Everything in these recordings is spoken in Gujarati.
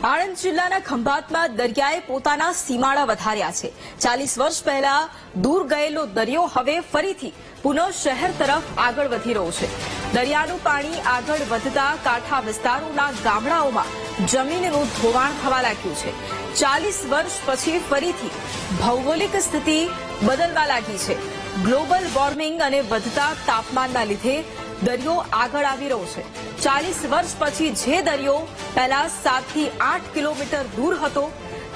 આણંદ જિલ્લાના ખંભાતમાં દરિયાએ પોતાના સીમાડા વધાર્યા છે। 40 વર્ષ પહેલા દૂર ગયેલો દરિયો હવે ફરીથી પુનઃ શહેર તરફ આગળ વધી રહ્યો છે। દરિયાનું પાણી આગળ વધતા કાંઠા વિસ્તારોના ગામડાઓમાં જમીનનું ધોવાણ થવા લાગ્યું છે। 40 વર્ષ પછી ફરીથી ભૌગોલિક સ્થિતિ બદલવા લાગી છે। ગ્લોબલ વોર્મિંગ અને વધતા તાપમાનના લીધે દરિયો આગળ આવી રહ્યો છે। 40 વર્ષ પછી જે દરિયો પહેલા 7 થી 8 કિલોમીટર દૂર હતો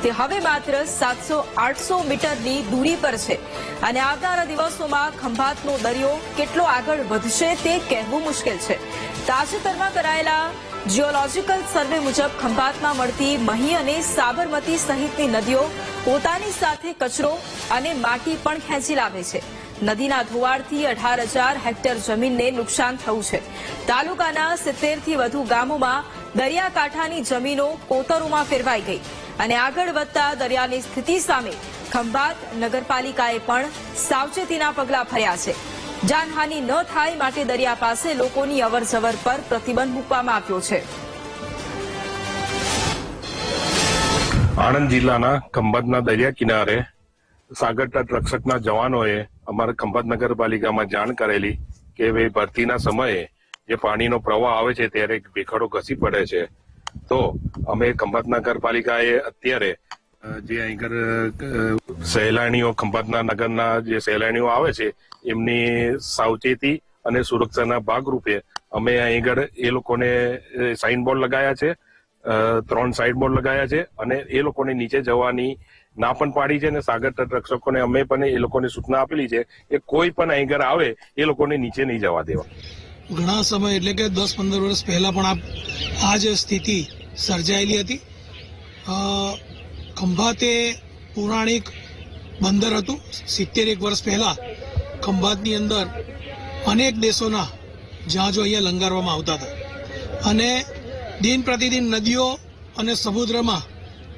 તે હવે માત્ર 700-800 મીટરની દૂરી પર છે અને આવનારા દિવસોમાં ખંભાતનો દરિયો કેટલો આગળ વધશે તે કહેવું મુશ્કેલ છે। તાજેતરમાં કરાયેલા જીઓલોજીકલ સર્વે મુજબ ખંભાતમાં મળતી મહી અને સાબરમતી સહિતની નદીઓ પોતાની સાથે કચરો અને માટી પણ ખેંચી લાવે છે। નદીના ધોવાણથી 18,000 હેક્ટર જમીનને નુકસાન થયું છે। તાલુકાના 70 થી વધુ ગામોમાં દરિયાકાંઠાની જમીનો કોતરોમાં ફેરવાઈ ગઈ અને આગળ વધતા દરિયાની સ્થિતિ સામે ખંભાત નગરપાલિકાએ પણ સાવચેતીના પગલાં ભર્યા છે। જાનહાનિ ન થાય માટે દરિયા પાસે લોકોની અવરજવર પર પ્રતિબંધ મૂકવામાં આવ્યો છે। આણંદ જિલ્લાના ખંભાતના દરિયા કિનારે સાગર તટ રક્ષકના જવાનોએ અમારા ખંભાત નગરપાલિકામાં જાણ કરેલી કે ભાઈ ભરતીના સમયે જે પાણીનો પ્રવાહ આવે છે ત્યારે ભેખડો ઘસી પડે છે। તો અમે ખંભાત નગરપાલિકાએ અત્યારે જે અહીં સહેલાણીઓ ખંભાતના નગરના જે સહેલાણીઓ આવે છે એમની સાવચેતી અને સુરક્ષાના ભાગરૂપે અમે અહીં એ લોકોને સાઇનબોર્ડ લગાયા છે। 3 સાઇનબોર્ડ લગાયા છે અને એ લોકોને નીચે જવાની ના પણ પાડી છે અને સાગર તટ રક્ષકોને અમે પણ એ લોકોને સૂચના આપેલી છે કે કોઈ પણ અહીં આવે એ લોકોને નીચે નહીં જવા દેવા। ઘણા સમય એટલે કે 10-15 વર્ષ પહેલા પણ આ જ સ્થિતિ સર્જાયેલી હતી। ખંભાતે પૌરાણિક બંદર હતું। 70 વર્ષ પહેલા ખંભાતની અંદર અનેક દેશોના જહાજો અહીંયા લંગારવામાં આવતા હતા અને દિન પ્રતિદિન નદીઓ અને સમુદ્રમાં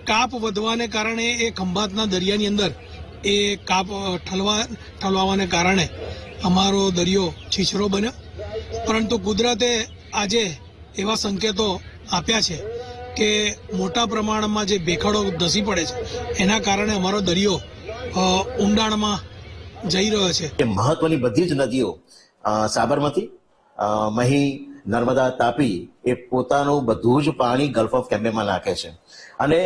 કાપ વધવાને કારણે એ ખંભાતના દરિયાની અંદર એ કાપ ઠલવાને કારણે અમારો દરિયો છીછરો બન્યો। પરંતુ કુદરતે આજે એવા સંકેતો આપ્યા છે કે મોટા પ્રમાણમાં જે ભેખડો ધસી પડે છે એના કારણે અમારો દરિયો ઊંડાણમાં જઈ રહ્યો છે। મહત્વની બધી જ નદીઓ સાબરમતી, મહી, નર્મદા, તાપી એ પોતાનું બધું જ પાણી ગલ્ફ ઓફ કેમ્બેમાં નાખે છે અને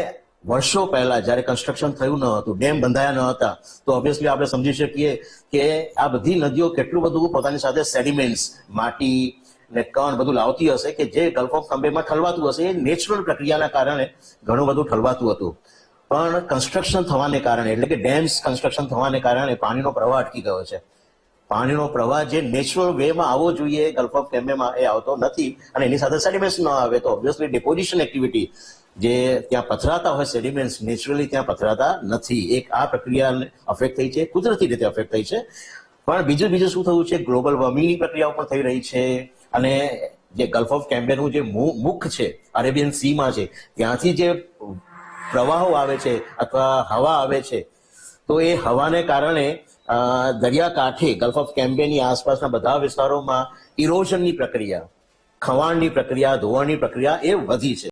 વર્ષો પહેલા જ્યારે કન્સ્ટ્રક્શન થયું ન હતું, ડેમ બંધાયા ન હતા, તો ઓબ્વિયસલી આપણે સમજી શકીએ કે આ બધી નદીઓ કેટલું બધું પોતાની સાથે સેડિમેન્ટ્સ, માટી ને કણ બધું લાવતી હશે કે જે ગલ્ફ ઓફ કેમ્બેમાં ઠલવાતું હશે। એ નેચરલ પ્રક્રિયાના કારણે ઘણું બધું ઠલવાતું હતું, પણ કન્સ્ટ્રક્શન થવાને કારણે એટલે કે ડેમ્સ કન્સ્ટ્રક્શન થવાને કારણે પાણીનો પ્રવાહ અટકી ગયો છે। પાણીનો પ્રવાહ જે નેચરલ વેમાં આવવો જોઈએ ગલ્ફ ઓફ કેમ્બેમાં એ આવતો નથી અને એની સાથે સેડિમેન્ટ્સ ન આવે તો ઓબ્વિયસલી ડિપોઝિશન એક્ટિવિટી જે ત્યાં પથરાતા હોય સેડિમેન્ટ્સ નેચરલી ત્યાં પથરાતા નથી। એક આ પ્રક્રિયા અફેક્ટ થઈ છે, કુદરતી રીતે અફેક્ટ થઈ છે। પણ બીજું શું થયું છે, ગ્લોબલ વોર્મિંગની પ્રક્રિયાઓ પણ થઈ રહી છે અને જે ગલ્ફ ઓફ કેમ્બેનું જે મુખ છે અરેબિયન સીમાં છે ત્યાંથી જે પ્રવાહો આવે છે અથવા હવા આવે છે તો એ હવાને કારણે દરિયાકાંઠે ગલ્ફ ઓફ કેમ્બેની આસપાસના બધા વિસ્તારોમાં ઇરોઝનની પ્રક્રિયા, ખવાણની પ્રક્રિયા, ધોવાણની પ્રક્રિયા એ વધી છે।